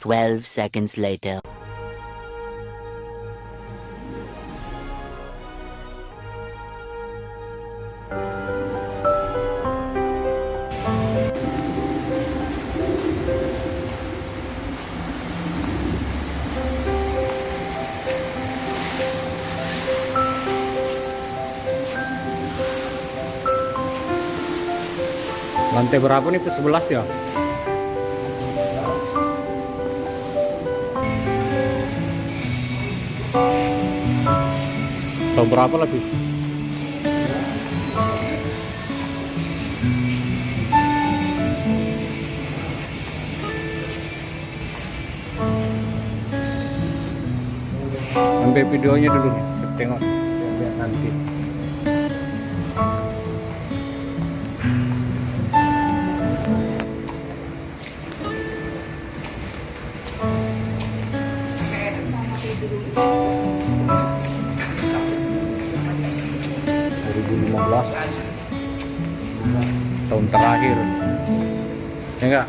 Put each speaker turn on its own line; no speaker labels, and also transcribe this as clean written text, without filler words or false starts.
12 seconds later.
Lantai berapa nih? 11 ya? Atau berapa lebih? Ambil videonya dulu nih, kita tengok lihat nanti. Tahun terakhir ya enggak?